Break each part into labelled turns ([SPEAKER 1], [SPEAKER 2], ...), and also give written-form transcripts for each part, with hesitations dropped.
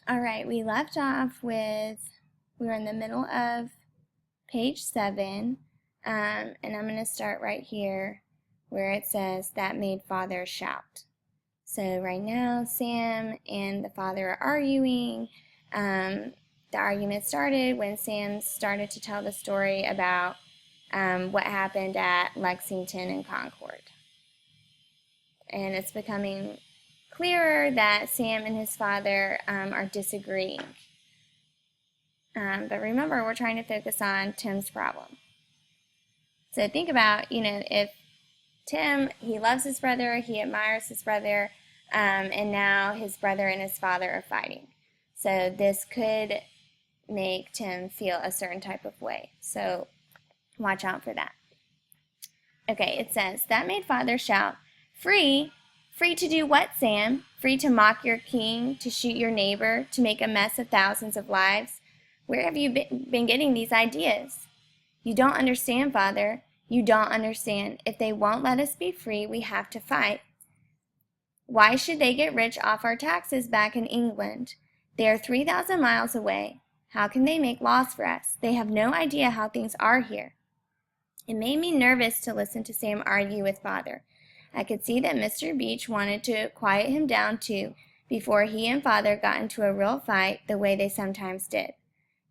[SPEAKER 1] All right, we left off we were in the middle of page 7, and I'm going to start right here where it says, "That made father shout." So right now, Sam and the father are arguing. The argument started when Sam started to tell the story about what happened at Lexington and Concord. And it's becoming clearer that Sam and his father are disagreeing. But remember, we're trying to focus on Tim's problem. So think about, if Tim, he loves his brother, he admires his brother, and now his brother and his father are fighting. So this could make Tim feel a certain type of way. So watch out for that. Okay, it says, "That made father shout, 'Free? Free to do what, Sam? Free to mock your king, to shoot your neighbor, to make a mess of thousands of lives? Where have you been getting these ideas?' You don't understand, father. You don't understand. If they won't let us be free, we have to fight. Why should they get rich off our taxes back in England? They are 3,000 miles away. How can they make laws for us? They have no idea how things are here." It made me nervous to listen to Sam argue with father. I could see that Mr. Beach wanted to quiet him down too, before he and father got into a real fight the way they sometimes did.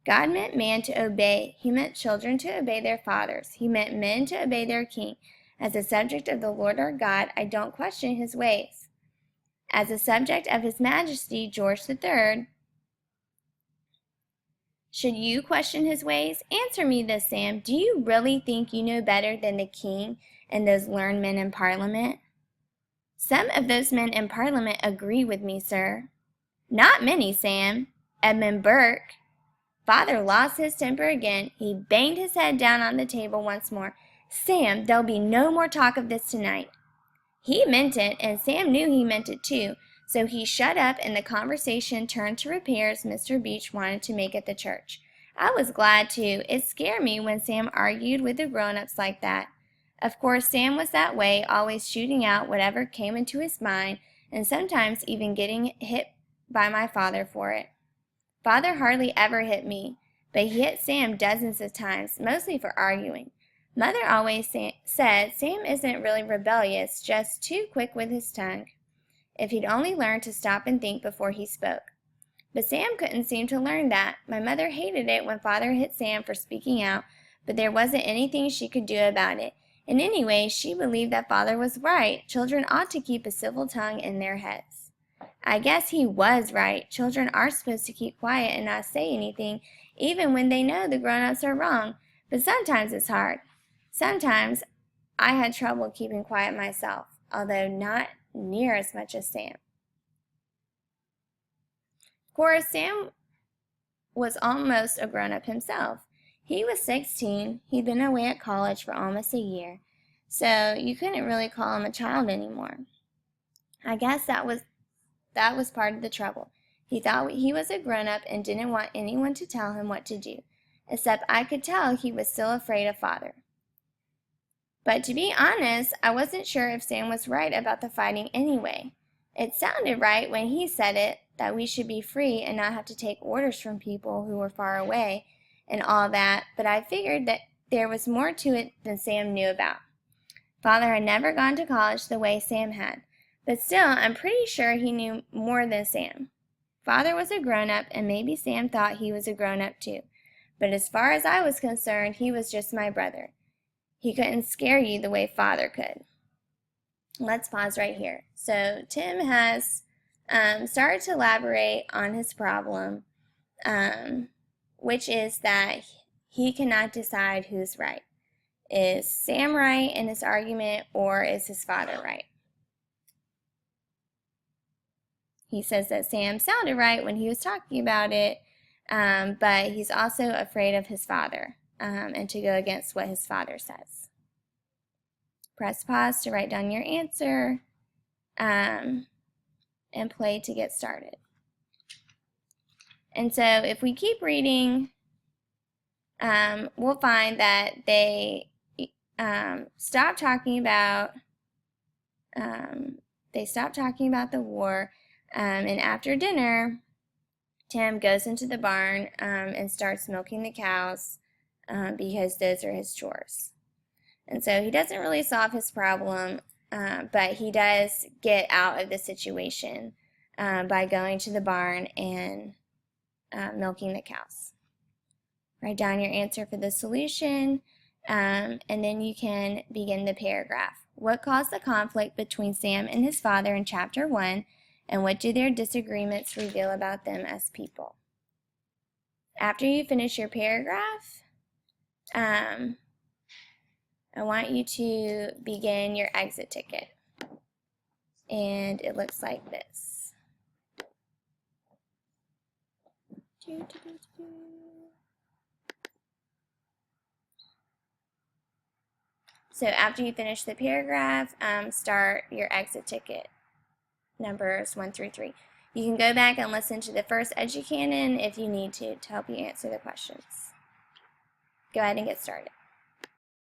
[SPEAKER 1] God meant man to obey. He meant children to obey their fathers. He meant men to obey their king. As a subject of the Lord our God, I don't question his ways. As a subject of his majesty, George III, should you question his ways? Answer me this, Sam. Do you really think you know better than the king and those learned men in Parliament? Some of those men in Parliament agree with me, sir. Not many, Sam. Edmund Burke. Father lost his temper again. He banged his head down on the table once more. "Sam, there'll be no more talk of this tonight." He meant it, and Sam knew he meant it too, so he shut up and the conversation turned to repairs Mr. Beach wanted to make at the church. I was glad to. It scared me when Sam argued with the grown-ups like that. Of course, Sam was that way, always shooting out whatever came into his mind, and sometimes even getting hit by my father for it. Father hardly ever hit me, but he hit Sam dozens of times, mostly for arguing. Mother always said Sam isn't really rebellious, just too quick with his tongue. If he'd only learned to stop and think before he spoke. But Sam couldn't seem to learn that. My mother hated it when father hit Sam for speaking out, but there wasn't anything she could do about it. And anyway, she believed that father was right. Children ought to keep a civil tongue in their heads. I guess he was right. Children are supposed to keep quiet and not say anything, even when they know the grown-ups are wrong. But sometimes it's hard. Sometimes I had trouble keeping quiet myself, although not near as much as Sam. Of course, Sam was almost a grown-up himself. He was 16. He'd been away at college for almost a year, so you couldn't really call him a child anymore. I guess that was part of the trouble. He thought he was a grown-up and didn't want anyone to tell him what to do, except I could tell he was still afraid of father. But to be honest, I wasn't sure if Sam was right about the fighting anyway. It sounded right when he said it, that we should be free and not have to take orders from people who were far away and all that, but I figured that there was more to it than Sam knew about. Father had never gone to college the way Sam had. But still, I'm pretty sure he knew more than Sam. Father was a grown-up, and maybe Sam thought he was a grown-up too. But as far as I was concerned, he was just my brother. He couldn't scare you the way father could. Let's pause right here. So Tim has started to elaborate on his problem, which is that he cannot decide who's right. Is Sam right in his argument, or is his father right? He says that Sam sounded right when he was talking about it, but he's also afraid of his father and to go against what his father says. Press pause to write down your answer and play to get started. And so if we keep reading, we'll find that they stopped talking about the war. And after dinner, Tim goes into the barn and starts milking the cows because those are his chores. And so he doesn't really solve his problem, but he does get out of the situation by going to the barn and milking the cows. Write down your answer for the solution, and then you can begin the paragraph. What caused the conflict between Sam and his father in Chapter 1, and what do their disagreements reveal about them as people? After you finish your paragraph, I want you to begin your exit ticket. And it looks like this. So after you finish the paragraph, start your exit ticket, numbers 1 through 3. You can go back and listen to the first EduCanon if you need to help you answer the questions. Go ahead and get started.